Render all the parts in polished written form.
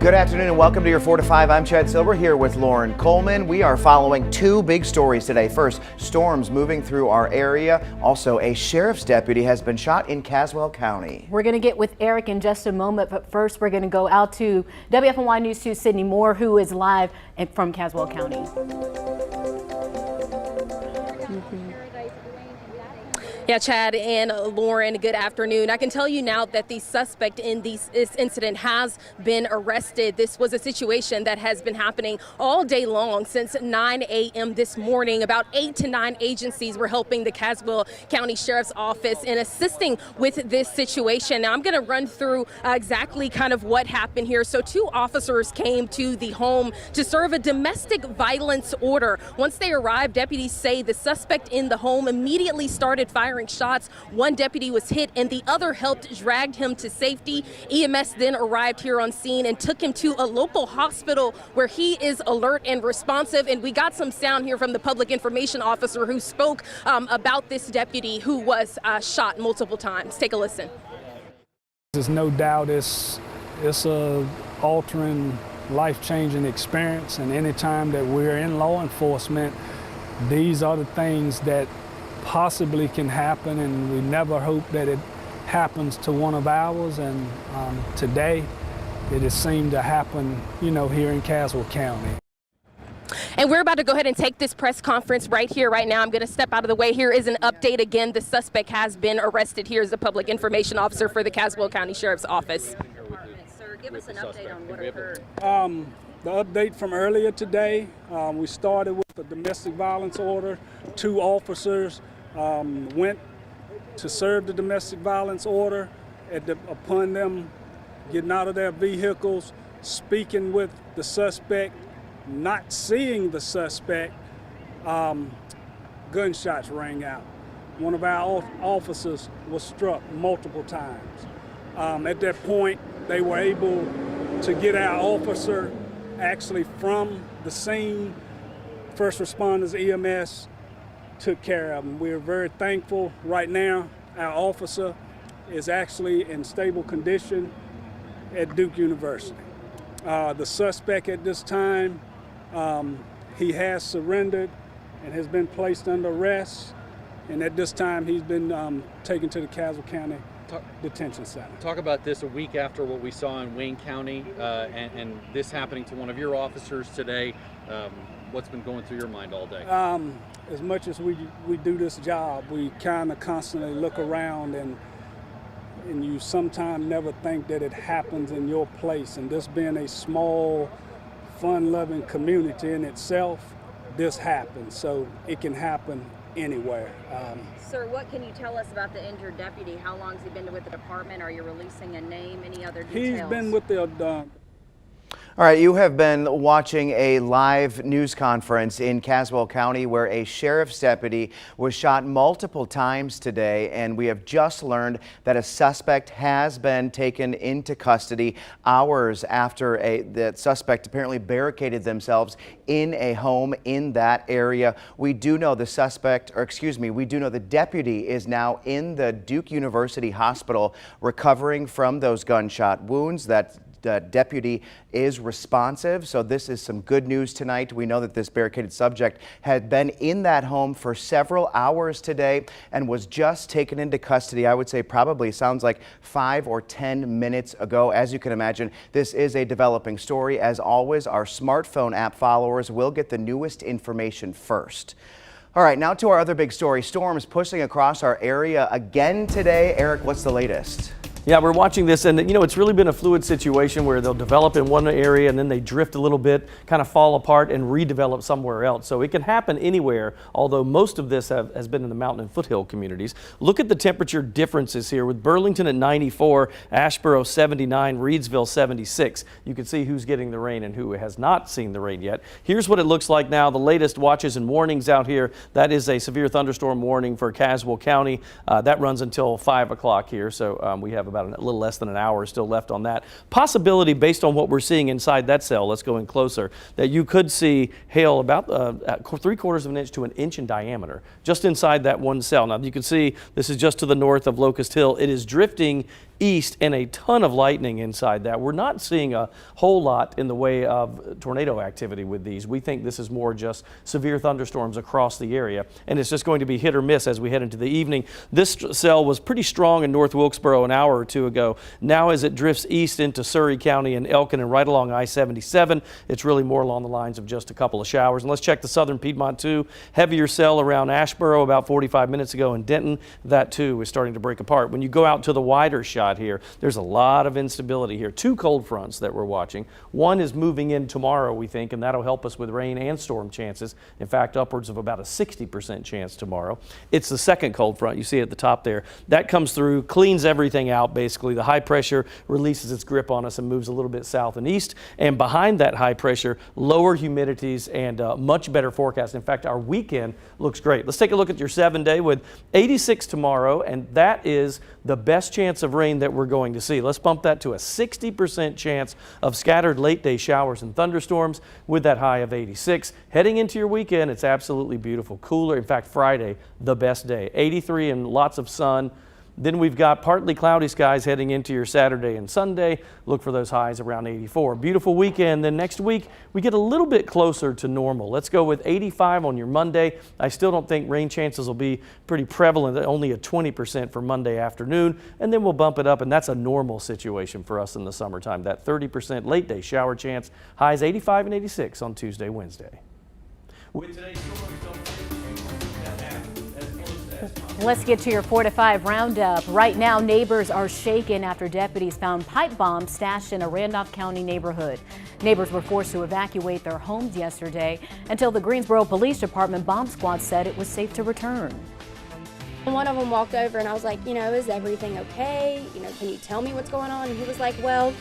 Good afternoon and welcome to your 4 to 5. I'm Chad Silver here with Lauren Coleman. We are following two big stories today. First, storms moving through our area. Also, a sheriff's deputy has been shot in Caswell County. We're going to get with Eric in just a moment, but first we're going to go out to WFNY News 2 Sydney Moore, who is live from Caswell County. Yeah, Chad and Lauren, good afternoon. I can tell you now that the suspect in this incident has been arrested. This was a situation that has been happening all day long since 9 a.m. this morning. About 8 to 9 agencies were helping the Caswell County Sheriff's Office in assisting with this situation. Now, I'm going to run through exactly kind of what happened here. So 2 officers came to the home to serve a domestic violence order. Once they arrived, deputies say the suspect in the home immediately started firing shots. One deputy was hit and the other helped drag him to safety. EMS then arrived here on scene and took him to a local hospital where he is alert and responsive. And we got some sound here from the public information officer who spoke about this deputy who was shot multiple times. Take a listen. There's no doubt it's a altering, life-changing experience, and anytime that we're in law enforcement, these are the things that possibly can happen, and we never hope that it happens to one of ours. And today it has seemed to happen, here in Caswell County. And we're about to go ahead and take this press conference right here, right now. I'm going to step out of the way. Here is an update again. The suspect has been arrested. Here's the public information officer for the Caswell County Sheriff's Office. Sir, give us an update on what occurred. The update from earlier today, we started with a domestic violence order. 2 officers went to serve the domestic violence order. Upon them getting out of their vehicles, speaking with the suspect, not seeing the suspect, gunshots rang out. One of our officers was struck multiple times. At that point, they were able to get our officer actually from the scene. First responders, EMS, took care of him. We're very thankful. Right now, our officer is actually in stable condition at Duke University. The suspect at this time, he has surrendered and has been placed under arrest. And at this time, he's been taken to the Caswell County Detention Center. Talk about this a week after what we saw in Wayne County and this happening to one of your officers today. What's been going through your mind all day? As much as we do this job, we kind of constantly look around and you sometimes never think that it happens in your place. And this being a small, fun-loving community in itself, this happens. So it can happen anywhere. Sir, what can you tell us about the injured deputy? How long has he been with the department? Are you releasing a name? Any other details? He's been with the All right, you have been watching a live news conference in Caswell County where a sheriff's deputy was shot multiple times today, and we have just learned that a suspect has been taken into custody hours after that suspect apparently barricaded themselves in a home in that area. We do know the deputy is now in the Duke University Hospital recovering from those gunshot wounds. That deputy is responsive, so this is some good news tonight. We know that this barricaded subject had been in that home for several hours today and was just taken into custody. I would say probably sounds like 5 or 10 minutes ago. As you can imagine, this is a developing story. As always, our smartphone app followers will get the newest information first. All right, now to our other big story. Storms pushing across our area again today. Eric, what's the latest? Yeah, we're watching this, and it's really been a fluid situation where they'll develop in one area and then they drift a little bit, kind of fall apart and redevelop somewhere else. So it can happen anywhere, although most of this has been in the mountain and foothill communities. Look at the temperature differences here with Burlington at 94, Asheboro 79, Reedsville 76. You can see who's getting the rain and who has not seen the rain yet. Here's what it looks like now. The latest watches and warnings out here. That is a severe thunderstorm warning for Caswell County. That runs until 5 o'clock here, so we have about a little less than an hour still left on that. Possibility, based on what we're seeing inside that cell, let's go in closer, that you could see hail about 3/4 of an inch to an inch in diameter just inside that one cell. Now you can see this is just to the north of Locust Hill. It is drifting east and a ton of lightning inside that. We're not seeing a whole lot in the way of tornado activity with these. We think this is more just severe thunderstorms across the area, and it's just going to be hit or miss as we head into the evening. This cell was pretty strong in North Wilkesboro an hour or two ago. Now as it drifts east into Surrey County and Elkin and right along I-77, it's really more along the lines of just a couple of showers. And let's check the southern Piedmont too. Heavier cell around Asheboro about 45 minutes ago in Denton. That too is starting to break apart. When you go out to the wider shot here, there's a lot of instability here. Two cold fronts that we're watching. One is moving in tomorrow, we think, and that'll help us with rain and storm chances. In fact, upwards of about a 60% chance tomorrow. It's the second cold front. You see it at the top there. That comes through, cleans everything out basically. The high pressure releases its grip on us and moves a little bit south and east. And behind that high pressure, lower humidities and much better forecast. In fact, our weekend looks great. Let's take a look at your 7-day with 86 tomorrow, and that is the best chance of rain that we're going to see. Let's bump that to a 60% chance of scattered late day showers and thunderstorms with that high of 86. Heading into your weekend, it's absolutely beautiful. Cooler, in fact, Friday, the best day. 83 and lots of sun. Then we've got partly cloudy skies heading into your Saturday and Sunday. Look for those highs around 84. Beautiful weekend. Then next week, we get a little bit closer to normal. Let's go with 85 on your Monday. I still don't think rain chances will be pretty prevalent, only a 20% for Monday afternoon. And then we'll bump it up, and that's a normal situation for us in the summertime. That 30% late day shower chance. Highs 85 and 86 on Tuesday, Wednesday. With today's Let's get to your 4 to 5 roundup. Right now, neighbors are shaken after deputies found pipe bombs stashed in a Randolph County neighborhood. Neighbors were forced to evacuate their homes yesterday until the Greensboro Police Department bomb squad said it was safe to return. One of them walked over and I was like, is everything okay? Can you tell me what's going on? And he was like, well,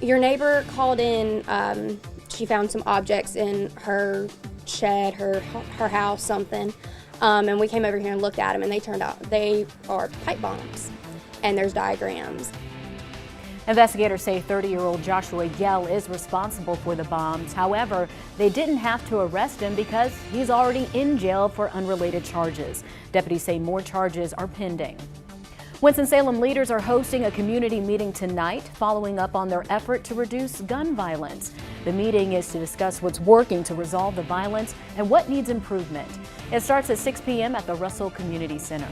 your neighbor called in. She found some objects in her shed, her house, something. And we came over here and looked at them, and they turned out they are pipe bombs, and there's diagrams. Investigators say 30-year-old Joshua Yell is responsible for the bombs. However, they didn't have to arrest him because he's already in jail for unrelated charges. Deputies say more charges are pending. Winston-Salem leaders are hosting a community meeting tonight following up on their effort to reduce gun violence. The meeting is to discuss what's working to resolve the violence and what needs improvement. It starts at 6 p.m. at the Russell Community Center.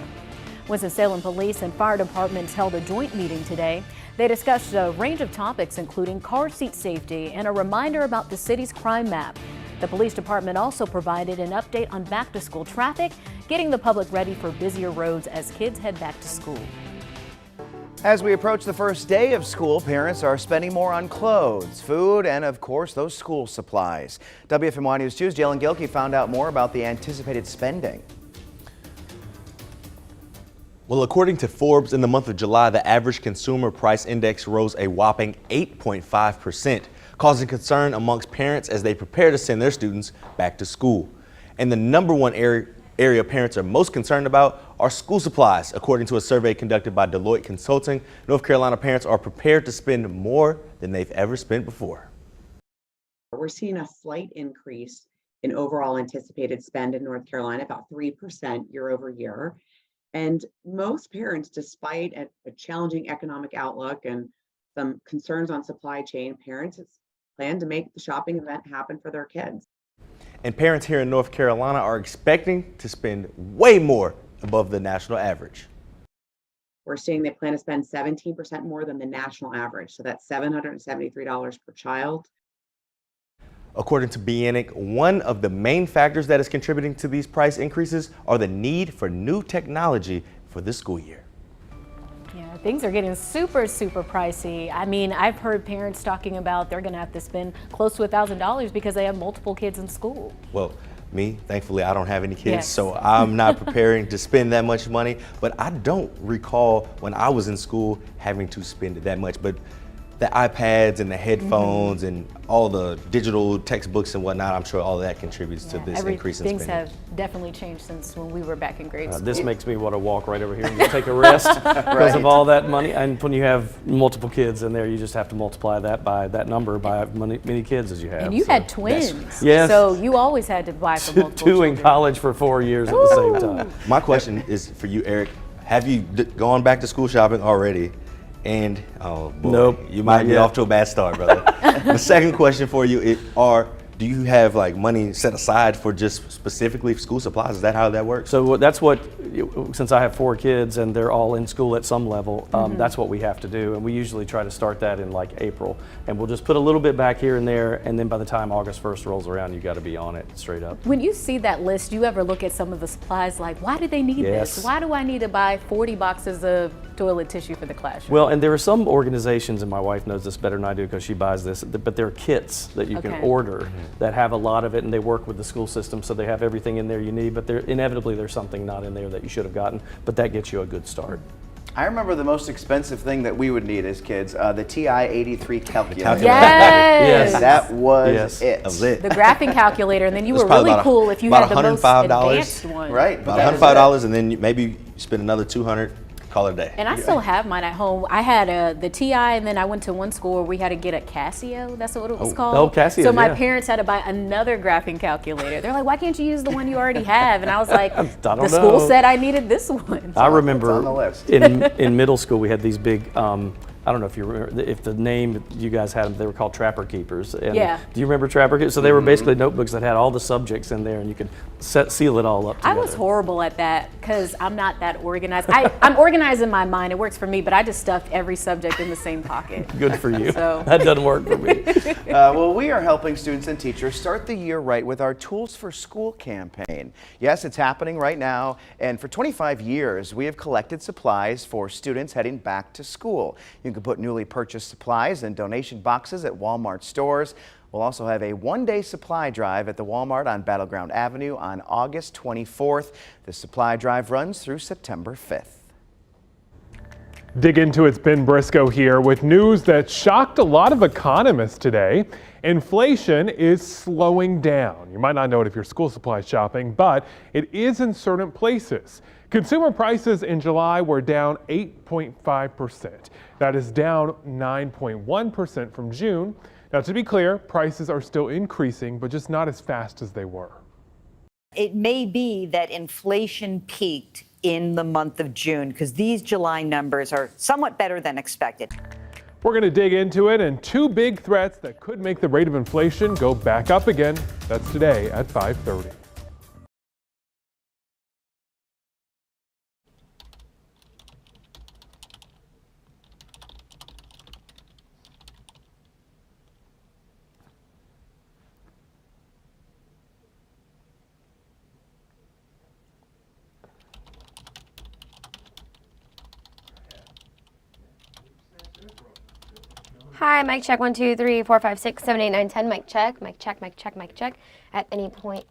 Winston-Salem Police and Fire Departments held a joint meeting today. They discussed a range of topics including car seat safety and a reminder about the city's crime map. The police department also provided an update on back-to-school traffic, getting the public ready for busier roads as kids head back to school. As we approach the first day of school, parents are spending more on clothes, food, and of course those school supplies. WFMY News 2's Jalen Gilkey found out more about the anticipated spending. Well, according to Forbes, in the month of July, the average consumer price index rose a whopping 8.5%, causing concern amongst parents as they prepare to send their students back to school. And the number one area parents are most concerned about are school supplies. According to a survey conducted by Deloitte Consulting, North Carolina parents are prepared to spend more than they've ever spent before. We're seeing a slight increase in overall anticipated spend in North Carolina, about 3% year over year. And most parents, despite a challenging economic outlook and some concerns on supply chain, parents plan to make the shopping event happen for their kids. And parents here in North Carolina are expecting to spend way more above the national average. We're seeing they plan to spend 17% more than the national average. So that's $773 per child. According to BNIC, one of the main factors that is contributing to these price increases are the need for new technology for this school year. Yeah, things are getting super pricey. I mean, I've heard parents talking about they're going to have to spend close to $1,000 because they have multiple kids in school. Well, me, thankfully, I don't have any kids, yes. So I'm not preparing to spend that much money. But I don't recall when I was in school having to spend that much. But the iPads and the headphones and all the digital textbooks and whatnot, I'm sure all that contributes to this increase in spending. Things have definitely changed since when we were back in grade school. This makes me want to walk right over here and just take a rest because of all that money. And when you have multiple kids in there, you just have to multiply that by that number by many kids as you have. And you had twins, yes. So you always had to buy for multiple Two in children. college for 4 years at the same time. My question is for you, Eric. Have you gone back to school shopping already? And, oh boy, Nope, you might not get yet. off to a bad start, brother. The second question for you do you have like money set aside for just specifically school supplies? Is that how that works? So since I have 4 kids and they're all in school at some level, that's what we have to do. And we usually try to start that in like April. And we'll just put a little bit back here and there. And then by the time August 1st rolls around, you got to be on it straight up. When you see that list, do you ever look at some of the supplies like, why do they need Yes. this? Why do I need to buy 40 boxes of toilet tissue for the classroom? Well, and there are some organizations, and my wife knows this better than I do because she buys this, but there are kits that you can Okay. order that have a lot of it, and they work with the school system, so they have everything in there you need, but inevitably there's something not in there that you should have gotten, but that gets you a good start. I remember the most expensive thing that we would need as kids, the TI-83 calculator. Yes. That was Yes. it. That was it. The graphing calculator, and then you It was were probably really about cool if you about had the most $105. advanced one. Right. About that was $105, and then maybe you spend another $200, call it a day. And I still have mine at home. I had the TI, and then I went to one school where we had to get a Casio. That's what it was called. Oh, Casio, So my yeah. parents had to buy another graphing calculator. They're like, why can't you use the one you already have? And I was like, don't the school know. said I needed this one. I remember on the list. in middle school we had these big, I don't know if you remember, if the name you guys had them, they were called Trapper Keepers. And Yeah. do you remember Trapper Keepers? So they were basically notebooks that had all the subjects in there, and you could seal it all up I together. was horrible at that because I'm not that organized. I'm organized in my mind. It works for me, but I just stuffed every subject in the same pocket. Good for you. So- That doesn't work for me. Well, we are helping students and teachers start the year right with our Tools for School campaign. Yes, it's happening right now, and for 25 years, we have collected supplies for students heading back to school. You can put newly purchased supplies in donation boxes at Walmart stores. We'll also have a one-day supply drive at the Walmart on Battleground Avenue on August 24th. The supply drive runs through September 5th. Dig into it's Ben Briscoe here with news that shocked a lot of economists today. Inflation is slowing down. You might not know it if you're school supply shopping, but it is in certain places. Consumer prices in July were down 8.5%. That is down 9.1% from June. Now, to be clear, prices are still increasing, but just not as fast as they were. It may be that inflation peaked in the month of June because these July numbers are somewhat better than expected. We're going to dig into it and 2 big threats that could make the rate of inflation go back up again. That's today at 5:30. Hi, mic check 1 2 3 4 5 6 7 8 9 10. Mic check, mic check, mic check, mic check. At any point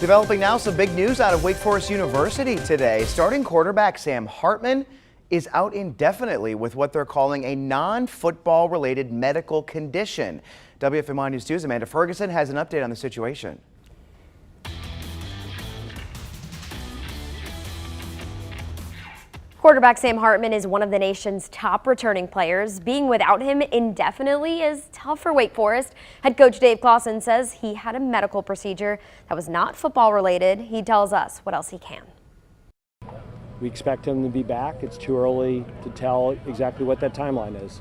Developing now, some big news out of Wake Forest University today. Starting quarterback Sam Hartman is out indefinitely with what they're calling a non-football related medical condition. WFMY News 2's Amanda Ferguson has an update on the situation. Quarterback Sam Hartman is one of the nation's top returning players. Being without him indefinitely is tough for Wake Forest. Head coach Dave Clawson says he had a medical procedure that was not football related. He tells us what else he can. We expect him to be back. It's too early to tell exactly what that timeline is.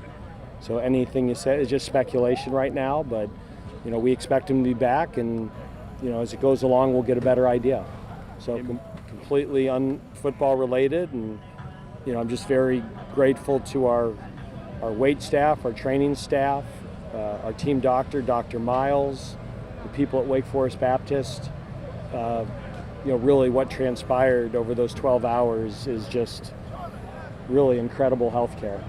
So anything you say is just speculation right now, but we expect him to be back, and as it goes along we'll get a better idea. So completely un-football related, and I'm just very grateful to our wait staff, our training staff, our team doctor, Dr. Miles, the people at Wake Forest Baptist. Really what transpired over those 12 hours is just really incredible health care.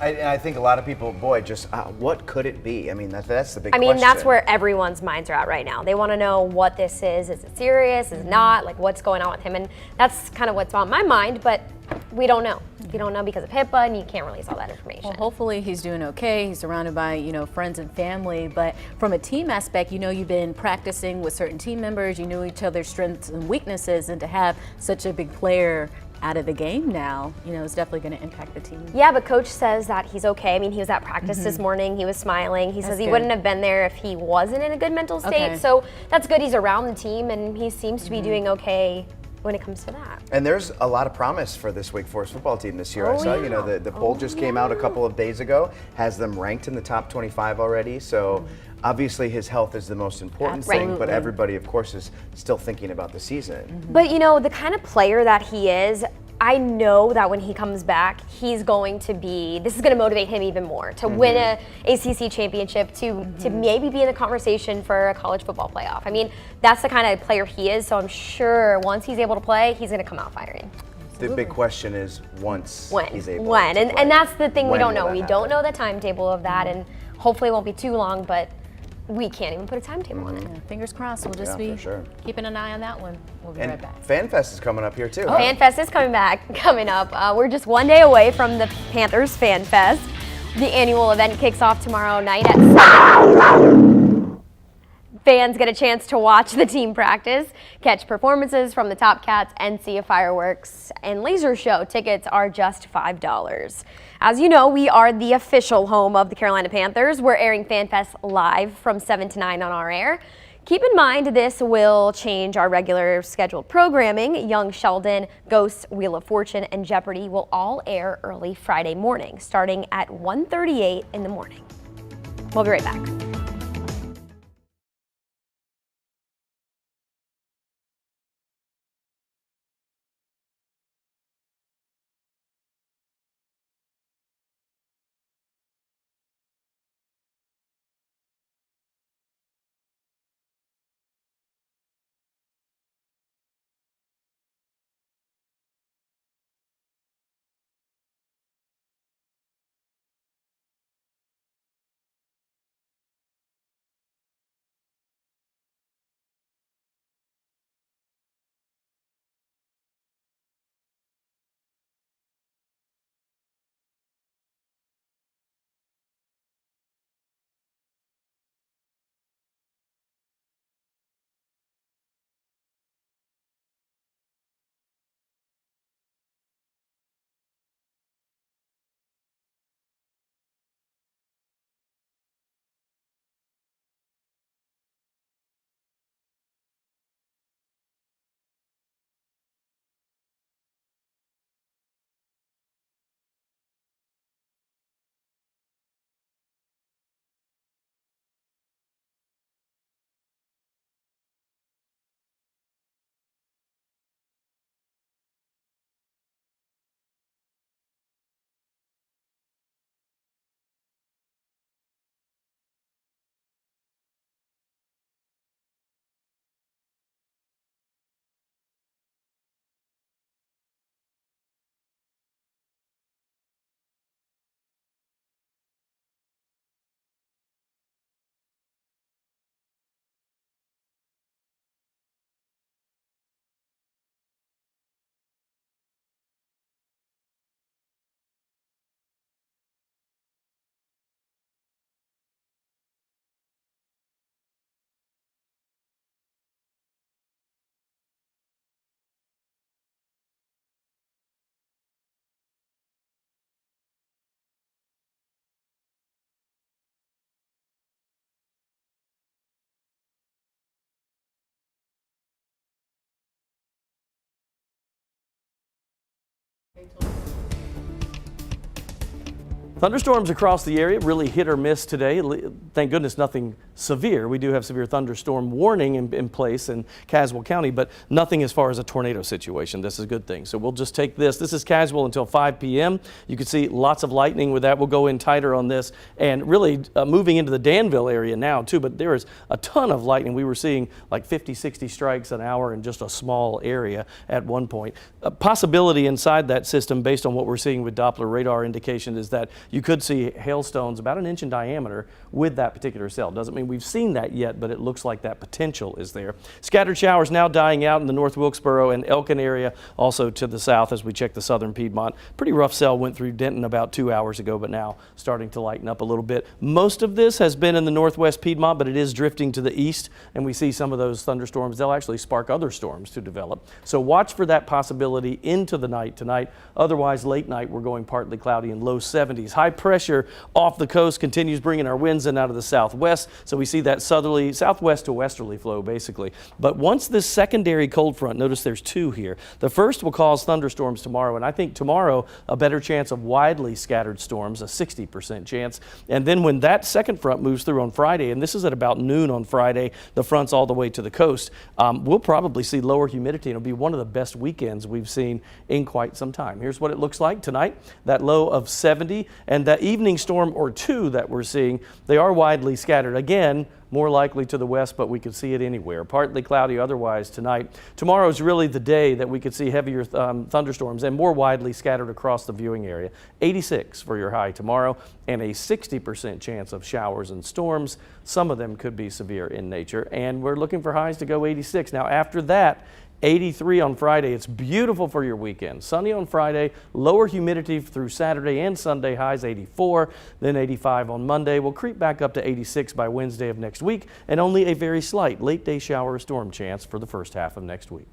I think a lot of people, what could it be? I mean, that's the big question. I mean, that's where everyone's minds are at right now. They want to know what this is. Is it serious? Is it not? Like, what's going on with him? And that's kind of what's on my mind, but we don't know. You don't know because of HIPAA, and you can't release all that information. Well, hopefully he's doing okay. He's surrounded by, friends and family. But from a team aspect, you've been practicing with certain team members. You know each other's strengths and weaknesses, and to have such a big player out of the game now, is definitely going to impact the team. Yeah, but coach says that he's okay. I mean, he was at practice this morning. He was smiling. He says he wouldn't have been there if he wasn't in a good mental state. Okay. So that's good. He's around the team, and he seems to be doing okay when it comes to that. And there's a lot of promise for this Wake Forest football team this year. I saw, the poll just came out a couple of days ago, has them ranked in the top 25 already. So obviously his health is the most important thing, but everybody, of course, is still thinking about the season. But the kind of player that he is, I know that when he comes back, this is going to motivate him even more to win a ACC championship, to maybe be in the conversation for a college football playoff. I mean, that's the kind of player he is, so I'm sure once he's able to play, he's going to come out firing. The big question is he's able to play. And that's the thing we don't know. We don't know the happen? timetable of that, and hopefully it won't be too long, but we can't even put a timetable on it. Yeah, fingers crossed. We'll just be keeping an eye on that one. We'll be right back. Fan Fest is coming up here too. Fan Fest is coming up. We're just one day away from the Panthers Fan Fest. The annual event kicks off tomorrow night at 7. Fans get a chance to watch the team practice, catch performances from the Top Cats, and see a fireworks and laser show. Tickets are just $5. As you know, we are the official home of the Carolina Panthers. We're airing Fan Fest live from 7 to 9 on our air. Keep in mind, this will change our regular scheduled programming. Young Sheldon, Ghosts, Wheel of Fortune, and Jeopardy will all air early Friday morning, starting at 1:38 in the morning. We'll be right back. Thunderstorms across the area, really hit or miss today. Thank goodness nothing severe. We do have severe thunderstorm warning in place in Caswell County, but nothing as far as a tornado situation. This is a good thing. So we'll just take this. This is Caswell until 5 p.m. You can see lots of lightning with that. We'll go in tighter on this and really moving into the Danville area now too, but there is a ton of lightning. We were seeing like 50, 60 strikes an hour in just a small area at one point. A possibility inside that system based on what we're seeing with Doppler radar indication is that you could see hailstones about 1 inch in diameter with that particular cell. Doesn't mean we've seen that yet, but it looks like that potential is there. Scattered showers now dying out in the North Wilkesboro and Elkin area, also to the south as we check the southern Piedmont. Pretty rough cell went through Denton about 2 hours ago, but now starting to lighten up a little bit. Most of this has been in the northwest Piedmont, but it is drifting to the east, and we see some of those thunderstorms. They'll actually spark other storms to develop. So watch for that possibility into the night tonight. Otherwise, late night, we're going partly cloudy and low 70s. High pressure off the coast continues bringing our winds in out of the southwest. So we see that southerly, southwest to westerly flow basically. But once this secondary cold front, notice there's two here. The first will cause thunderstorms tomorrow, and I think tomorrow a better chance of widely scattered storms, a 60% chance. And then when that second front moves through on Friday, and this is at about noon on Friday, the front's all the way to the coast, we'll probably see lower humidity. It'll be one of the best weekends we've seen in quite some time. Here's what it looks like tonight. That low of 70, and that evening storm or two that we're seeing, they are widely scattered. Again, more likely to the west, but we could see it anywhere. Partly cloudy otherwise tonight. Tomorrow is really the day that we could see heavier thunderstorms and more widely scattered across the viewing area. 86 for your high tomorrow and a 60% chance of showers and storms. Some of them could be severe in nature, and we're looking for highs to go 86. Now after that, 83 on Friday. It's beautiful for your weekend. Sunny on Friday, lower humidity through Saturday and Sunday, highs 84, then 85 on Monday. We'll creep back up to 86 by Wednesday of next week, and only a very slight late day shower or storm chance for the first half of next week.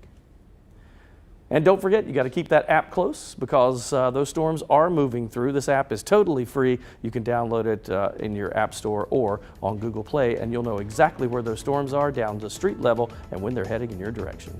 And don't forget, you got to keep that app close because those storms are moving through. This app is totally free. You can download it in your app store or on Google Play, and you'll know exactly where those storms are down to street level and when they're heading in your direction.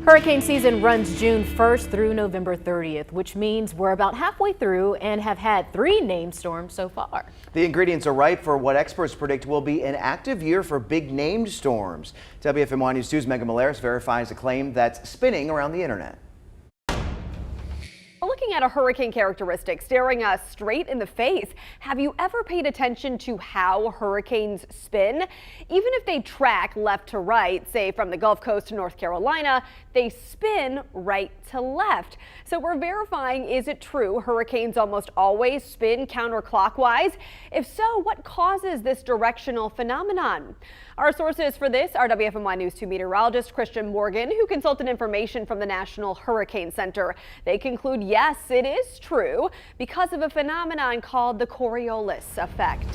Hurricane season runs June 1st through November 30th, which means we're about halfway through and have had 3 named storms so far. The ingredients are ripe for what experts predict will be an active year for big named storms. WFMY News 2's Megan Malaris verifies a claim that's spinning around the internet. We're looking at a hurricane characteristic staring us straight in the face. Have you ever paid attention to how hurricanes spin? Even if they track left to right, say from the Gulf Coast to North Carolina, they spin right to left. So we're verifying, is it true hurricanes almost always spin counterclockwise? If so, what causes this directional phenomenon? Our sources for this are WFMY News 2 meteorologist Christian Morgan, who consulted information from the National Hurricane Center. They conclude, yes, it is true because of a phenomenon called the Coriolis effect.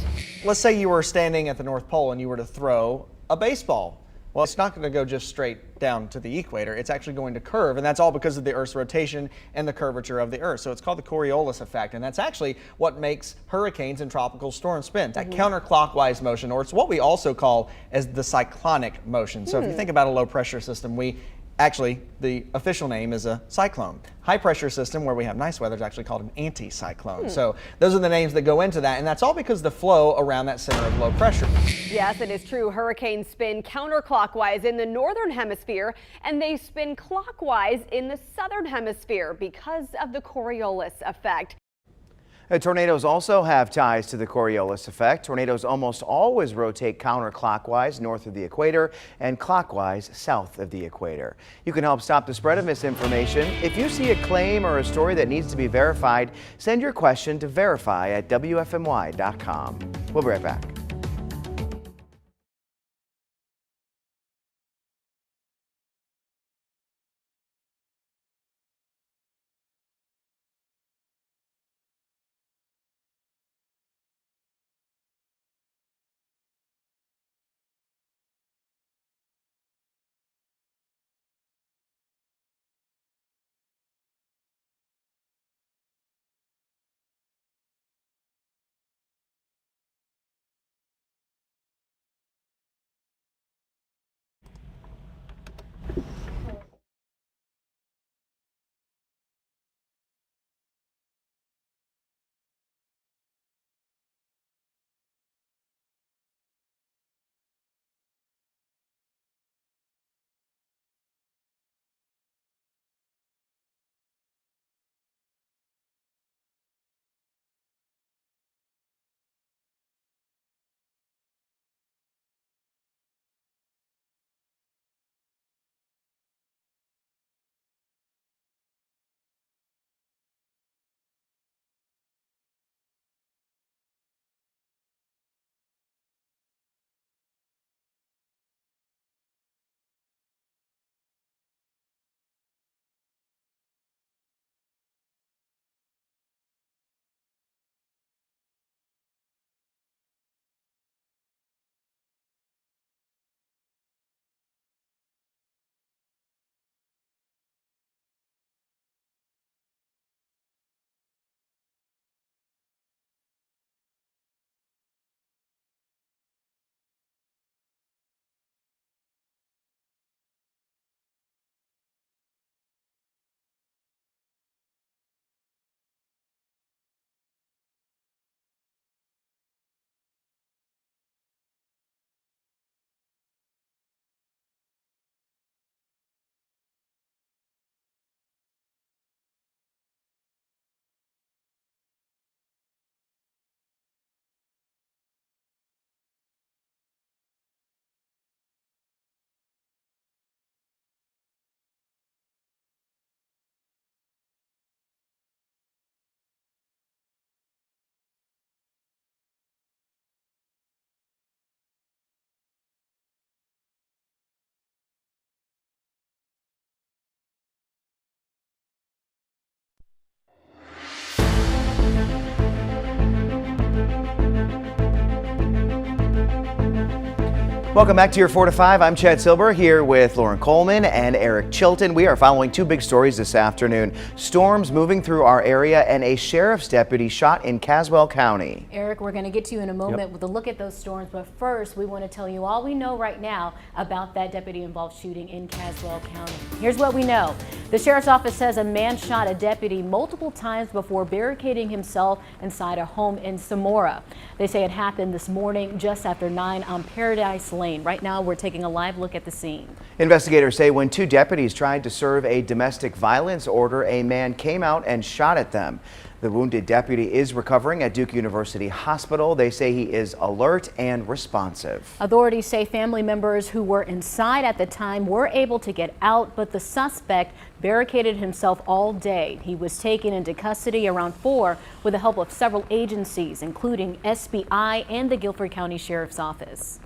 Let's say you were standing at the North Pole and you were to throw a baseball. Well, it's not going to go just straight down to the equator. It's actually going to curve, and that's all because of the Earth's rotation and the curvature of the Earth. So it's called the Coriolis effect, and that's actually what makes hurricanes and tropical storms spin. That counterclockwise motion, or it's what we also call as the cyclonic motion. So if you think about a low pressure system, actually, the official name is a cyclone. High pressure system, where we have nice weather, is actually called an anticyclone. So those are the names that go into that, and that's all because the flow around that center of low pressure. Yes, it is true. Hurricanes spin counterclockwise in the northern hemisphere, and they spin clockwise in the southern hemisphere because of the Coriolis effect. Tornadoes also have ties to the Coriolis effect. Tornadoes almost always rotate counterclockwise north of the equator and clockwise south of the equator. You can help stop the spread of misinformation. If you see a claim or a story that needs to be verified, send your question to verify@WFMY.com. We'll be right back. Welcome back to your 4 to 5. I'm Chad Silber here with Lauren Coleman and Eric Chilton. We are following two big stories this afternoon. Storms moving through our area and a sheriff's deputy shot in Caswell County. Eric, we're going to get to you in a moment with a look at those storms, but first we want to tell you all we know right now about that deputy involved shooting in Caswell County. Here's what we know. The sheriff's office says a man shot a deputy multiple times before barricading himself inside a home in Samora. They say it happened this morning just after 9 on Paradise Lane. Right now, we're taking a live look at the scene. Investigators say when two deputies tried to serve a domestic violence order, a man came out and shot at them. The wounded deputy is recovering at Duke University Hospital. They say he is alert and responsive. Authorities say family members who were inside at the time were able to get out, but the suspect barricaded himself all day. He was taken into custody around 4 with the help of several agencies, including SBI and the Guilford County Sheriff's Office.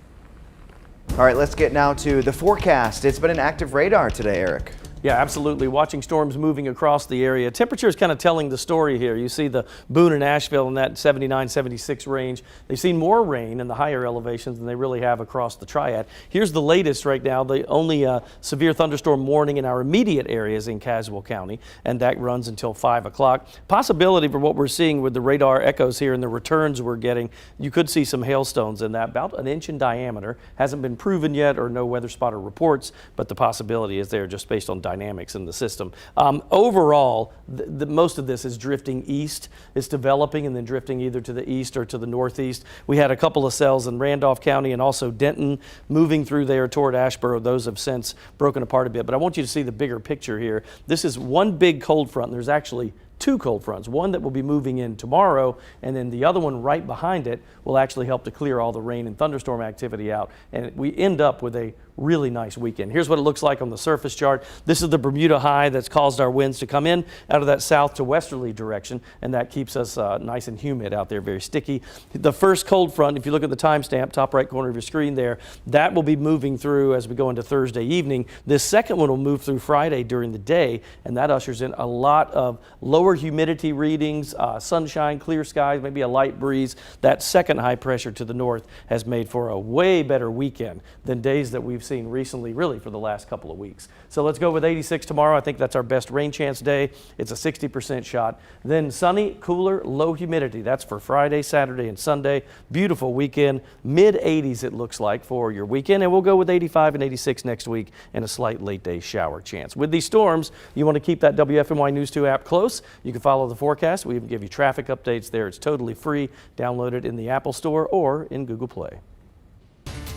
All right, let's get now to the forecast. It's been an active radar today, Eric. Yeah, absolutely. Watching storms moving across the area. Temperature is kind of telling the story here. You see the Boone and Asheville in that 79, 76 range. They've seen more rain in the higher elevations than they really have across the Triad. Here's the latest right now. The only severe thunderstorm warning in our immediate areas in Caswell County, and that runs until 5 o'clock. Possibility for what we're seeing with the radar echoes here and the returns we're getting, you could see some hailstones in that, about an inch in diameter. Hasn't been proven yet or no weather spotter reports, but the possibility is there just based on dynamics in the system. Overall, most of this is drifting east. It's developing and then drifting either to the east or to the northeast. We had a couple of cells in Randolph County and also Denton moving through there toward Asheboro. Those have since broken apart a bit, but I want you to see the bigger picture here. This is one big cold front, and there's actually two cold fronts, one that will be moving in tomorrow, and then the other one right behind it will actually help to clear all the rain and thunderstorm activity out, and we end up with a really nice weekend. Here's what it looks like on the surface chart. This is the Bermuda high that's caused our winds to come in out of that south to westerly direction, and that keeps us nice and humid out there, very sticky. The first cold front, if you look at the timestamp, top right corner of your screen there, that will be moving through as we go into Thursday evening. This second one will move through Friday during the day, and that ushers in a lot of lower humidity readings, sunshine, clear skies, maybe a light breeze. That second high pressure to the north has made for a way better weekend than days that we've seen recently, really for the last couple of weeks. So let's go with 86 tomorrow. I think that's our best rain chance day. It's a 60% shot. Then sunny, cooler, low humidity. That's for Friday, Saturday, and Sunday. Beautiful weekend. Mid 80s it looks like for your weekend, and we'll go with 85 and 86 next week and a slight late day shower chance. With these storms, you want to keep that WFMY News 2 app close. You can follow the forecast. We even give you traffic updates there. It's totally free. Download it in the Apple Store or in Google Play.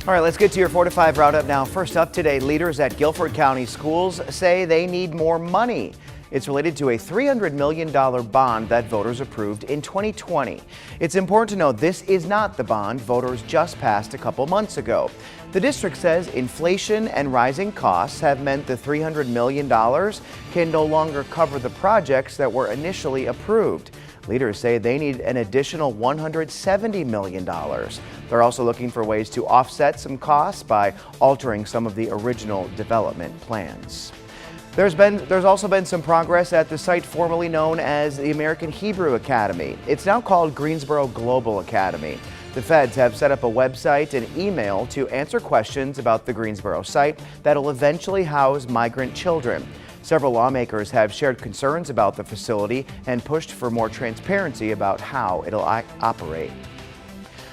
All right, let's get to your 4 to 5 roundup now. First up today, leaders at Guilford County Schools say they need more money. It's related to a $300 million bond that voters approved in 2020. It's important to note this is not the bond voters just passed a couple months ago. The district says inflation and rising costs have meant the $300 million can no longer cover the projects that were initially approved. Leaders say they need an additional $170 million. They're also looking for ways to offset some costs by altering some of the original development plans. There's also been some progress at the site formerly known as the American Hebrew Academy. It's now called Greensboro Global Academy. The feds have set up a website and email to answer questions about the Greensboro site that'll eventually house migrant children. Several lawmakers have shared concerns about the facility and pushed for more transparency about how it'll operate.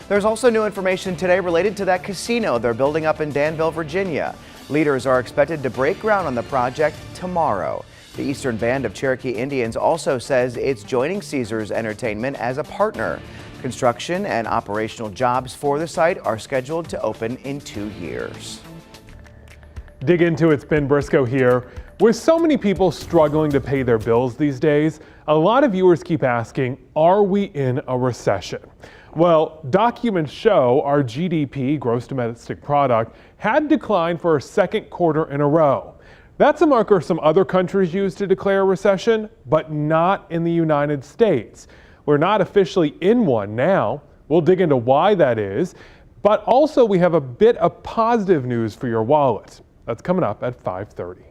There's also new information today related to that casino they're building up in Danville, Virginia. Leaders are expected to break ground on the project tomorrow. The Eastern Band of Cherokee Indians also says it's joining Caesars Entertainment as a partner. Construction and operational jobs for the site are scheduled to open in 2 years. Dig into it's Ben Briscoe here. With so many people struggling to pay their bills these days, a lot of viewers keep asking, are we in a recession? Well, documents show our GDP, gross domestic product, had declined for a second quarter in a row. That's a marker some other countries use to declare a recession, but not in the United States. We're not officially in one now. We'll dig into why that is, but also we have a bit of positive news for your wallet. That's coming up at 5:30.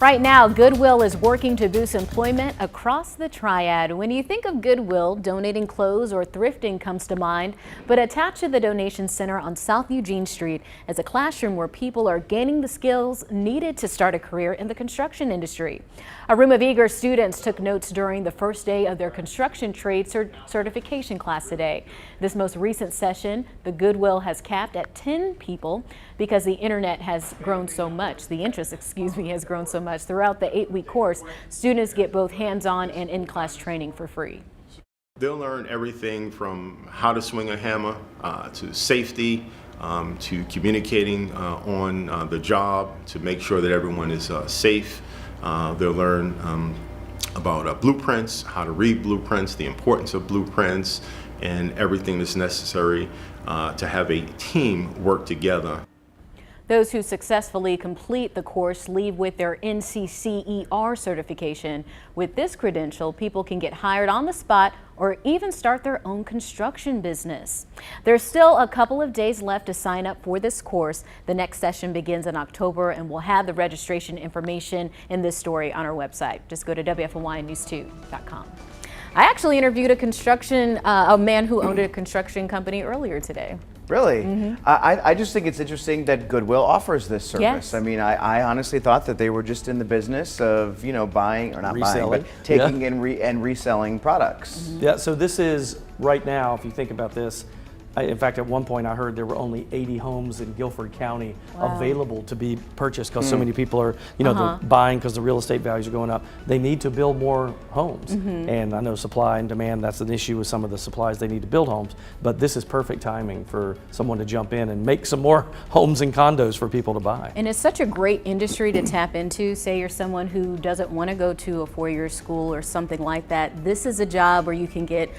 Right now, Goodwill is working to boost employment across the Triad. When you think of Goodwill, donating clothes or thrifting comes to mind, but attached to the donation center on South Eugene Street is a classroom where people are gaining the skills needed to start a career in the construction industry. A room of eager students took notes during the first day of their construction trade certification class today. This most recent session, the Goodwill has capped at 10 people because the internet has grown so much. The interest, has grown so much. Throughout the 8-week course, students get both hands-on and in-class training for free. They'll learn everything from how to swing a hammer to safety, to communicating on the job to make sure that everyone is safe. They'll learn about blueprints, how to read blueprints, the importance of blueprints, and everything that's necessary to have a team work together. Those who successfully complete the course leave with their NCCER certification. With this credential, people can get hired on the spot or even start their own construction business. There's still a couple of days left to sign up for this course. The next session begins in October, and we'll have the registration information in this story on our website. Just go to WFNYnews2.com. I actually interviewed a man who owned a construction company earlier today. Really? I just think it's interesting that Goodwill offers this service. Yes. I mean, I honestly thought that they were just in the business of, buying, or not Reselling. buying, but taking and reselling products. Yeah, so this is right now, if you think about this, in fact, at one point I heard there were only 80 homes in Guilford County available to be purchased because so many people are, they're buying because the real estate values are going up. They need to build more homes. And I know supply and demand, that's an issue with some of the supplies they need to build homes. But this is perfect timing for someone to jump in and make some more homes and condos for people to buy. And it's such a great industry to tap into. Say you're someone who doesn't want to go to a four-year school or something like that. This is a job where you can get,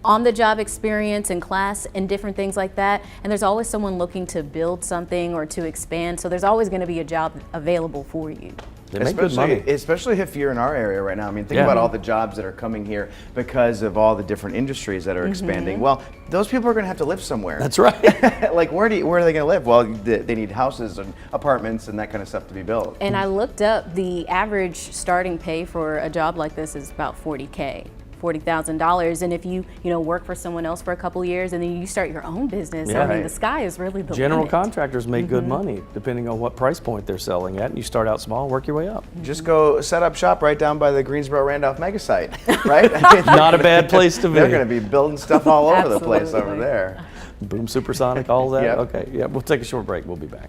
on-the-job experience in class and different things like that. And there's always someone looking to build something or to expand. So there's always going to be a job available for you. They make good money. Especially if you're in our area right now. I mean, think about all the jobs that are coming here because of all the different industries that are expanding. Well, those people are going to have to live somewhere. That's right. Like, where are they going to live? Well, they need houses and apartments and that kind of stuff to be built. And I looked up the average starting pay for a job like this is about $40,000. $40,000, and if you work for someone else for a couple years and then you start your own business, I mean, the sky is really the General limit. contractors make good money depending on what price point they're selling at, and you start out small, work your way up. Just go set up shop right down by the Greensboro Randolph mega site, right? Not a bad place to be. They're going to be building stuff all over the place over there. Boom supersonic, all that. Yep. Okay, yeah, we'll take a short break. We'll be back.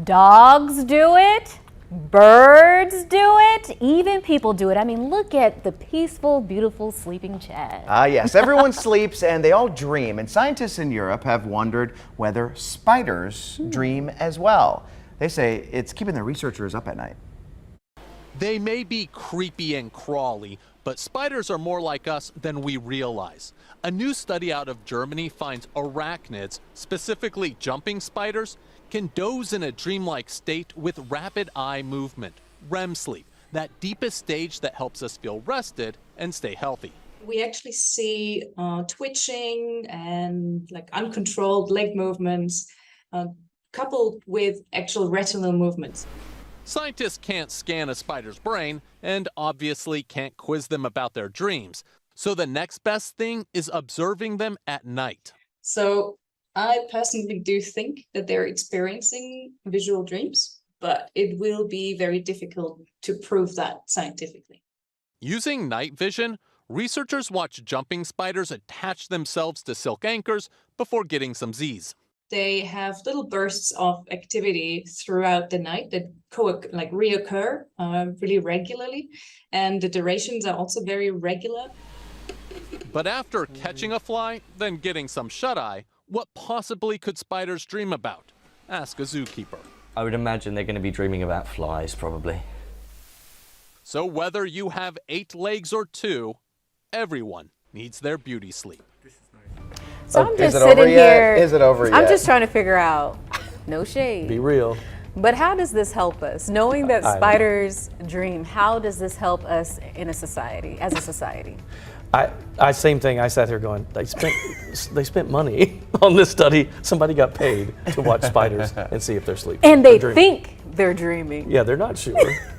Dogs do it. Birds do it. Even people do it. I mean, look at the peaceful, beautiful sleeping Chad. Yes, everyone sleeps and they all dream. And scientists in Europe have wondered whether spiders dream as well. They say it's keeping the researchers up at night. They may be creepy and crawly, but spiders are more like us than we realize. A new study out of Germany finds arachnids, specifically jumping spiders, can doze in a dreamlike state with rapid eye movement, REM sleep, that deepest stage that helps us feel rested and stay healthy. We actually see twitching and like uncontrolled leg movements, coupled with actual retinal movements. Scientists can't scan a spider's brain and obviously can't quiz them about their dreams. So the next best thing is observing them at night. So I personally do think that they're experiencing visual dreams, but it will be very difficult to prove that scientifically. Using night vision, researchers watch jumping spiders attach themselves to silk anchors before getting some Z's. They have little bursts of activity throughout the night that reoccur really regularly, and the durations are also very regular. But after catching a fly, then getting some shut-eye, what possibly could spiders dream about? Ask a zookeeper. I would imagine they're going to be dreaming about flies, probably. So whether you have 8 legs or 2, everyone needs their beauty sleep. So I'm just Is it over sitting yet? here. Is it over I'm yet? just trying to figure out, no shade. Be real. But how does this help us? Knowing that spiders dream, how does this help us in a society, as a society? I same thing. I sat here going, they spent money on this study. Somebody got paid to watch spiders and see if they're sleeping. And they dreaming. think they're dreaming. Yeah, they're not sure.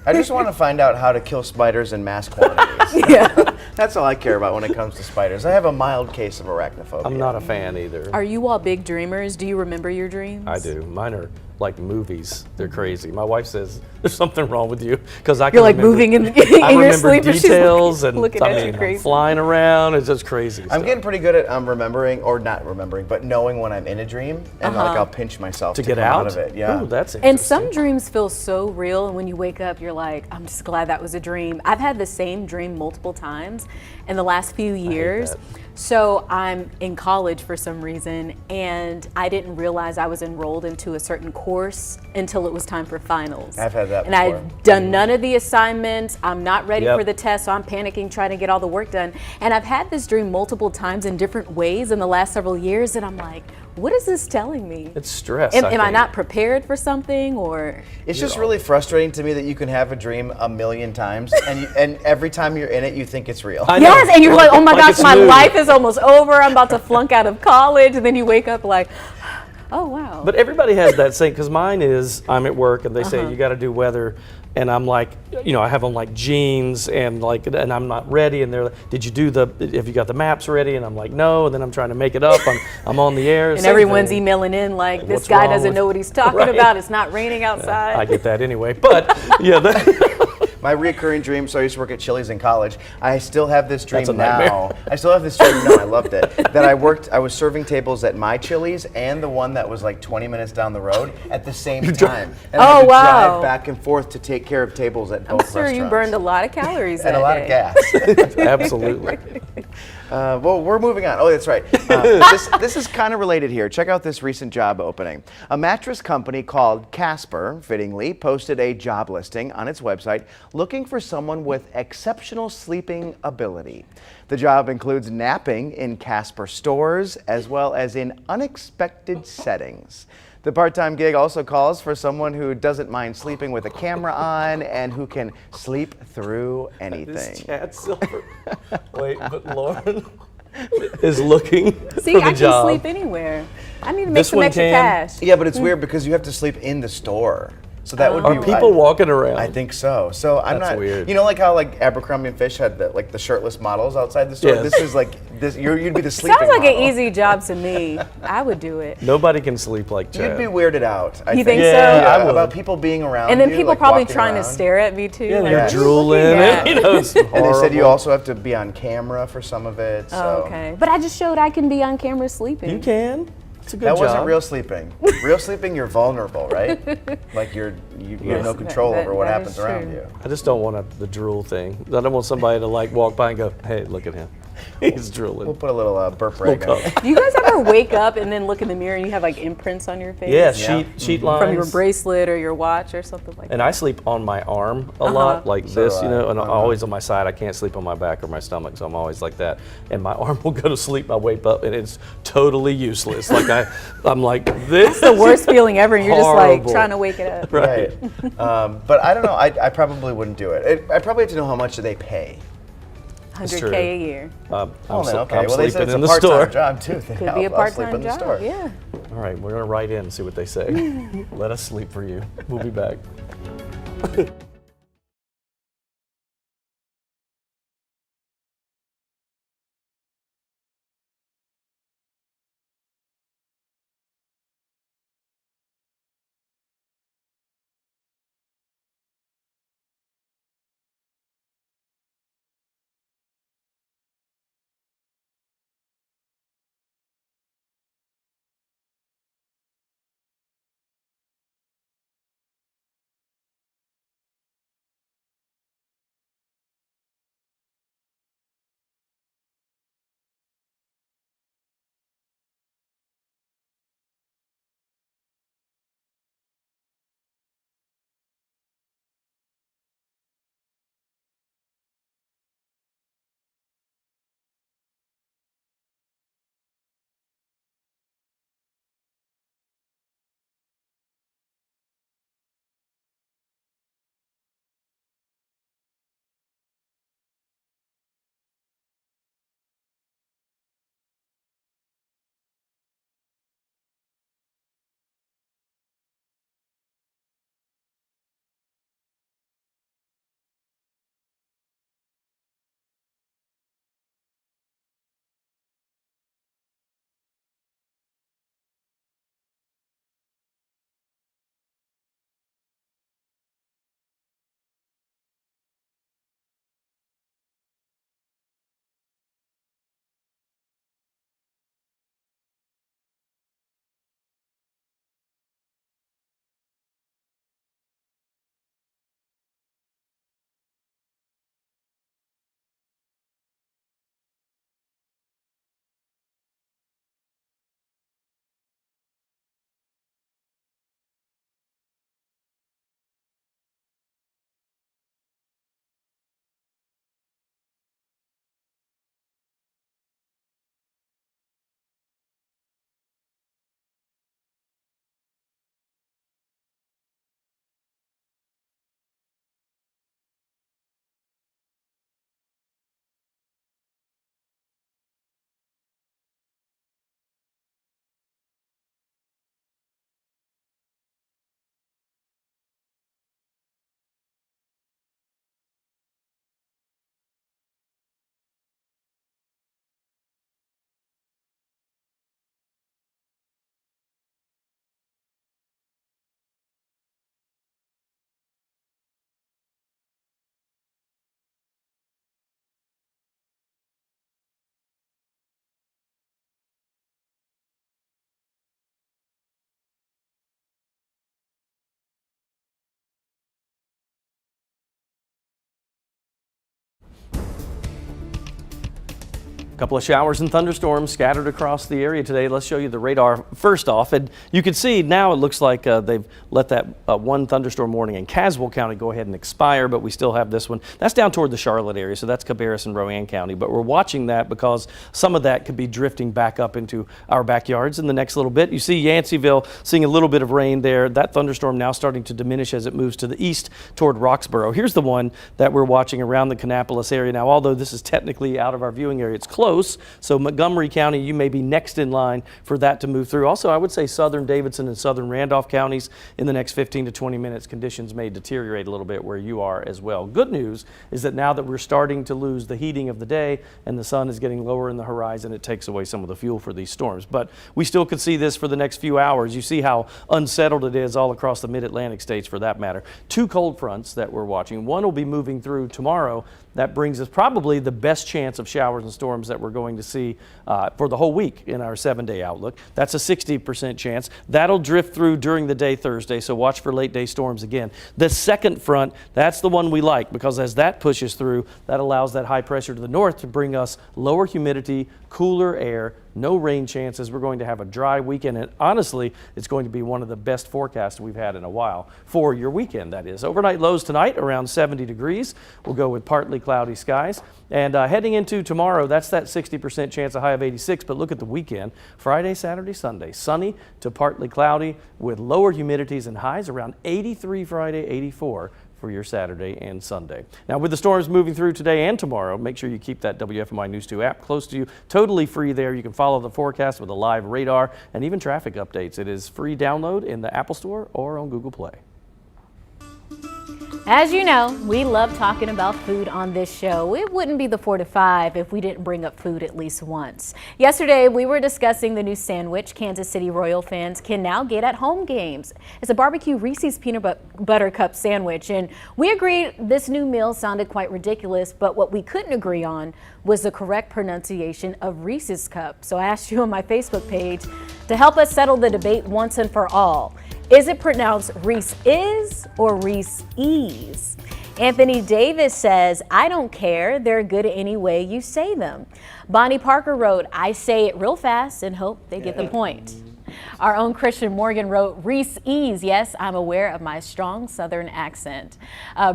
I just want to find out how to kill spiders in mass quantities. Yeah. That's all I care about when it comes to spiders. I have a mild case of arachnophobia. I'm not a fan either. Are you all big dreamers? Do you remember your dreams? I do. Mine are like movies. They're crazy. My wife says there's something wrong with you because I can You're like remember, moving in I your remember sleep and she's details looking and at you I'm crazy. flying around. It's just crazy. I'm getting pretty good at remembering, or not remembering, but knowing when I'm in a dream, and like I'll pinch myself to get come out of it. Yeah. Ooh, that's interesting. And some dreams feel so real, and when you wake up, you're like, I'm just glad that was a dream. I've had the same dream multiple times in the last few years. So I'm in college for some reason, and I didn't realize I was enrolled into a certain course until it was time for finals. I've had that And before. I've done none of the assignments. I'm not ready Yep. for the test, so I'm panicking trying to get all the work done. And I've had this dream multiple times in different ways in the last several years, and I'm like, what is this telling me? It's stress. Am I think. not prepared for something, or? It's just really frustrating to me that you can have a dream a million times, and every time you're in it, you think it's real. Yes, and you're like, oh my gosh, it's my new. life is almost over. I'm about to flunk out of college, and then you wake up like, oh wow. But everybody has that same, because mine is, I'm at work and they say you got to do weather, and I'm like, you know, I have on like jeans and and I'm not ready, and they're like, have you got the maps ready? And I'm like, no, and then I'm trying to make it up. I'm on the air. And same everyone's thing. emailing in like, this What's guy wrong doesn't with- know what he's talking Right. about. It's not raining outside. I get that anyway, but yeah. My recurring dream, so I used to work at Chili's in college. I still have this dream That's a nightmare. now. I still have this dream now, I loved it. That I was serving tables at my Chili's and the one that was like 20 minutes down the road at the same time. And I had to drive back and forth to take care of tables at both I'm sure restaurants. you burned a lot of calories And that a lot day. of gas. Absolutely. Well, we're moving on. Oh, that's right. This is kind of related here. Check out this recent job opening. A mattress company called Casper, fittingly, posted a job listing on its website looking for someone with exceptional sleeping ability. The job includes napping in Casper stores as well as in unexpected settings. The part-time gig also calls for someone who doesn't mind sleeping with a camera on and who can sleep through anything. This Chad Silver. Wait, but Lauren is looking See, for the I job. can sleep anywhere. I need to make This some one extra can. cash. Yeah, but it's weird because you have to sleep in the store. So that would be Are people walking around? I think so. So I'm That's not weird. You know, like how like Abercrombie and Fish had the shirtless models outside the store. Yes. This is like this. You'd be the sleeping Sounds like model. an easy job to me. I would do it. Nobody can sleep like Chad. You'd be weirded out. I You think so? Yeah, I would. about people being around. And then you, people like, probably walking trying to around. stare at me too. Yeah, like, you're what are you drooling. looking at? You know, it's And they said you horrible. also have to be on camera for some of it. So. Oh, okay. But I just showed I can be on camera sleeping. You can. It's a good That job. wasn't real sleeping. Real sleeping, you're vulnerable, right? Like you have no control over what happens around you. I just don't want the drool thing. I don't want somebody to like walk by and go, hey, look at him. He's drooling. We'll put a little burp rag on. Do you guys ever wake up and then look in the mirror and you have like imprints on your face? Yeah, sheet lines. From your bracelet or your watch or something like that. And I sleep on my arm a lot, like this, you know, and I'm always on my side. I can't sleep on my back or my stomach, so I'm always like that. And my arm will go to sleep, I wake up, and it's totally useless. Like I'm like, this It's the worst feeling ever, and you're just like horrible. trying to wake it up. Right. But I don't know. I probably wouldn't do it. I probably have to know how much do they pay. $100K a year. I'm okay. I'm Well, they said sleeping it's in a the part-time store. job too. Could be a part-time job, yeah. All right, we're gonna write in and see what they say. Let us sleep for you. We'll be back. Couple of showers and thunderstorms scattered across the area today. Let's show you the radar first off. And you can see now it looks like they've let that one thunderstorm warning in Caswell County go ahead and expire, but we still have this one. That's down toward the Charlotte area, so that's Cabarrus and Rowan County. But we're watching that because some of that could be drifting back up into our backyards in the next little bit. You see Yanceyville seeing a little bit of rain there. That thunderstorm now starting to diminish as it moves to the east toward Roxborough. Here's the one that we're watching around the Kannapolis area. Now, although this is technically out of our viewing area, it's close. So Montgomery County, you may be next in line for that to move through. Also, I would say southern Davidson and southern Randolph counties in the next 15 to 20 minutes, conditions may deteriorate a little bit where you are as well. Good news is that now that we're starting to lose the heating of the day and the sun is getting lower in the horizon, it takes away some of the fuel for these storms. But we still could see this for the next few hours. You see how unsettled it is all across the mid-Atlantic states for that matter. Two cold fronts that we're watching. One will be moving through tomorrow. That brings us probably the best chance of showers and storms that that we're going to see for the whole week in our 7-day outlook. That's a 60% chance. That'll drift through during the day Thursday, so watch for late day storms again. The second front, that's the one we like, because as that pushes through, that allows that high pressure to the north to bring us lower humidity, cooler air, no rain chances. We're going to have a dry weekend, and honestly, it's going to be one of the best forecasts we've had in a while for your weekend, that is. Overnight lows tonight around 70 degrees. We'll go with partly cloudy skies. And heading into tomorrow, that's that 60% chance, a high of 86. But look at the weekend. Friday, Saturday, Sunday, sunny to partly cloudy with lower humidities and highs around 83 Friday, 84 for your Saturday and Sunday. Now, with the storms moving through today and tomorrow, make sure you keep that WFMI News 2 app close to you. Totally free there. You can follow the forecast with a live radar and even traffic updates. It is free download in the Apple Store or on Google Play. As you know, we love talking about food on this show. It wouldn't be the 4 to 5 if we didn't bring up food at least once. Yesterday, we were discussing the new sandwich Kansas City Royal fans can now get at home games. It's a barbecue Reese's peanut butter cup sandwich, and we agreed this new meal sounded quite ridiculous, but what we couldn't agree on was the correct pronunciation of Reese's cup. So I asked you on my Facebook page to help us settle the debate once and for all. Is it pronounced Reese-is or Reese-ease? Anthony Davis says, I don't care. They're good any way you say them. Bonnie Parker wrote, I say it real fast and hope they get the point. Our own Christian Morgan wrote, Reese-ease. Yes, I'm aware of my strong Southern accent.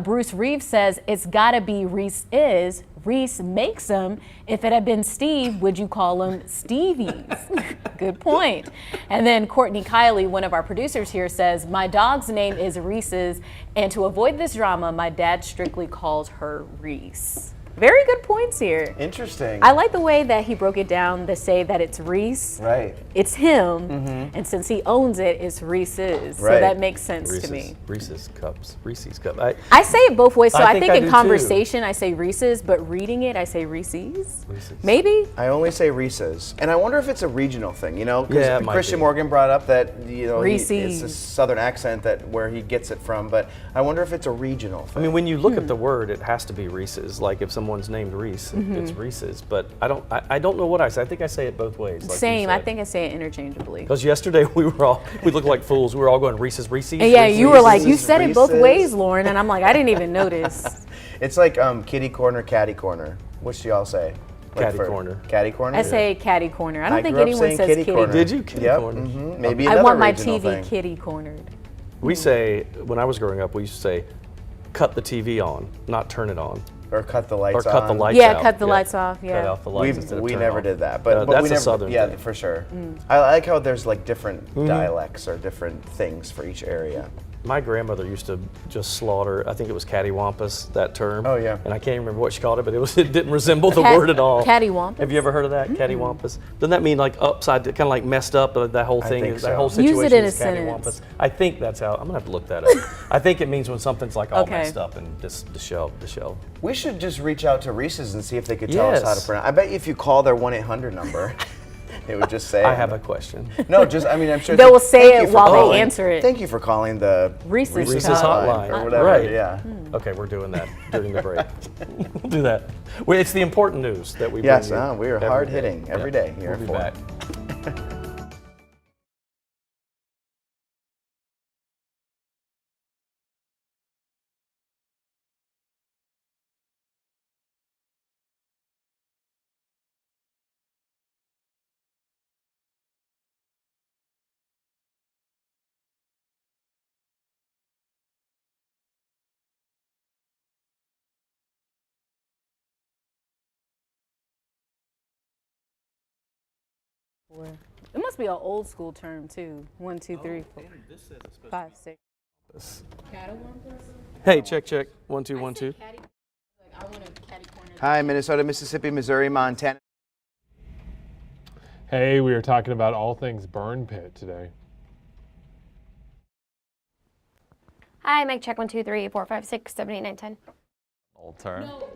Bruce Reeves says, it's gotta be Reese-is. Reese makes them. If it had been Steve, would you call them Stevie's? Good point. And then Courtney Kiley, one of our producers here, says, my dog's name is Reese's, and to avoid this drama, my dad strictly calls her Reese. Very good points here. Interesting. I like the way that he broke it down to say that it's Reese. Right. It's him. And since he owns it, it's Reese's. Right. So that makes sense Reese's, to me. Reese's cups. Reese's cup. I say it both ways. So I think I in do conversation, I say Reese's, but reading it, I say Reese's. Maybe. I only say Reese's, and I wonder if it's a regional thing. You know, because Yeah, it might Christian be. Morgan brought up that it's Reese's. a Southern accent that where he gets it from. But I wonder if it's a regional thing. I mean, when you look at the word, it has to be Reese's. Like if someone's named Reese, it's Reese's. But I don't know what I say. I think I say it both ways. Like Same. I think I say it interchangeably. Because yesterday we looked like fools. We were all going Reese's. And yeah, you were like, you Reese's, said it both Reese's. ways, Lauren, and I'm like, I didn't even notice. It's like kitty corner, catty corner. Which do y'all say? Catty corner. Catty corner. I say catty corner. I don't think grew up anyone saying says kitty kitty. corner. Did you? Kitty corner. Maybe I another want my regional TV thing. kitty cornered. We say, when I was growing up, we used to say, cut the TV on, not turn it on. Or cut the lights Or cut on. the lights Yeah, out. cut the lights off. Yeah. Cut off the lights instead of We turn never on. did that, but that's we a never, Southern yeah, thing. for sure. I like how there's like different dialects or different things for each area. My grandmother used to just slaughter, I think it was cattywampus, that term. Oh, yeah. And I can't remember what she called it, but it didn't resemble the word at all. Cattywampus? Have you ever heard of that, cattywampus? Doesn't that mean like upside, kind of like messed up, that whole thing, think that so. whole Use situation it in a is cattywampus? sentence. I think that's how, I'm gonna have to look that up. I think it means when something's like all Okay. messed up and just the shell. We should just reach out to Reese's and see if they could tell us how to Yes. pronounce. I bet if you call their 1-800 number, it would just say. I have a question. No, just I mean I'm sure They will say thank it you for while they calling. answer it. Thank you for calling the Reese's hotline. or whatever. Right. Yeah. Okay, we're doing that during the break. We'll do that. Well, it's the important news that we Yes, bring you we are every hard day. hitting every Yeah. day here We'll at be 4. back. It must be an old school term too. 1, 2, 3, 4, 5, 6. Cattywampus? Hey, check. 1, 2, 1, 2. I want a catty corner. Hi, Minnesota, Mississippi, Missouri, Montana. Hey, we are talking about all things burn pit today. Hi, mic check 1, 2, 3, 4, 5, 6, 7, 8, 9, 10. Old term. No,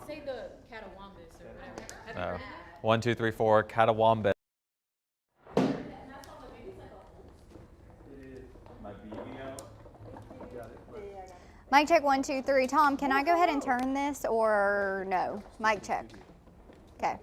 say the cattywampus or whatever. 1, 2, 3, 4, catawamba. Mic check 1, 2, 3. Tom, can I go ahead and turn this or no? Mic check. Okay.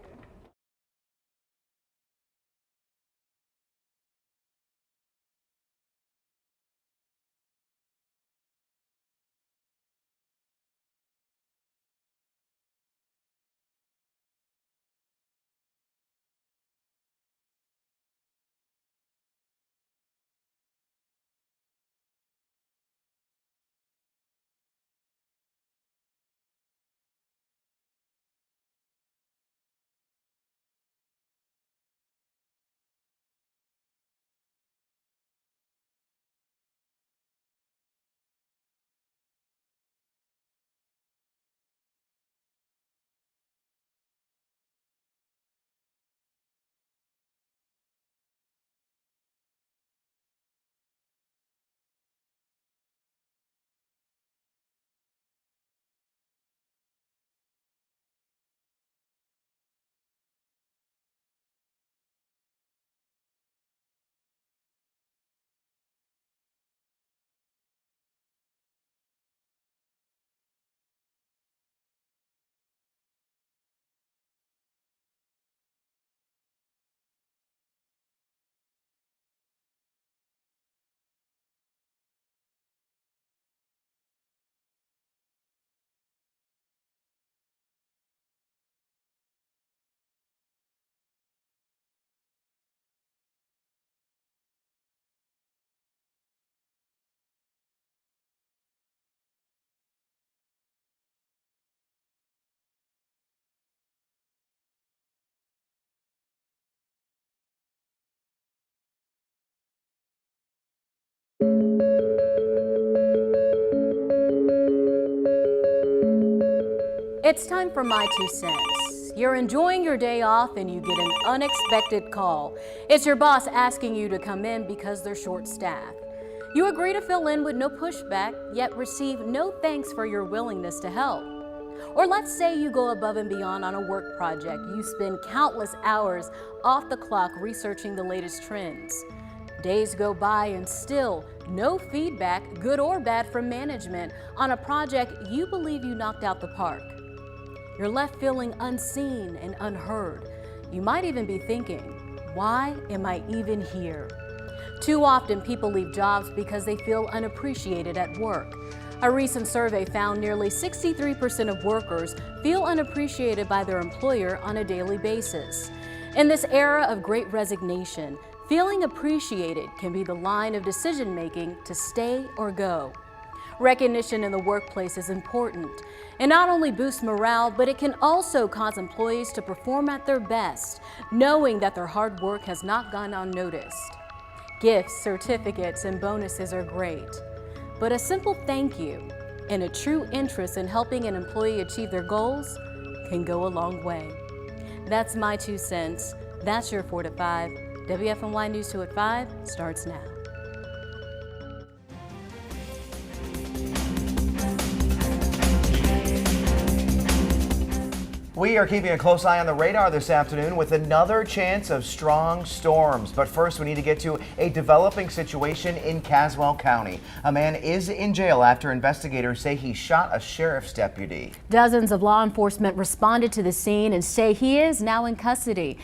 It's time for my 2 cents. You're enjoying your day off and you get an unexpected call. It's your boss asking you to come in because they're short-staffed. You agree to fill in with no pushback, yet receive no thanks for your willingness to help. Or let's say you go above and beyond on a work project. You spend countless hours off the clock researching the latest trends. Days go by and still no feedback, good or bad, from management on a project you believe you knocked out the park. You're left feeling unseen and unheard. You might even be thinking, why am I even here? Too often people leave jobs because they feel unappreciated at work. A recent survey found nearly 63% of workers feel unappreciated by their employer on a daily basis. In this era of great resignation, feeling appreciated can be the line of decision-making to stay or go. Recognition in the workplace is important. It not only boosts morale, but it can also cause employees to perform at their best, knowing that their hard work has not gone unnoticed. Gifts, certificates, and bonuses are great, but a simple thank you and a true interest in helping an employee achieve their goals can go a long way. That's my 2 cents. That's your 4 to 5. WFNY News 2 at 5 starts now. We are keeping a close eye on the radar this afternoon with another chance of strong storms. But first, we need to get to a developing situation in Caswell County. A man is in jail after investigators say he shot a sheriff's deputy. Dozens of law enforcement responded to the scene and say he is now in custody.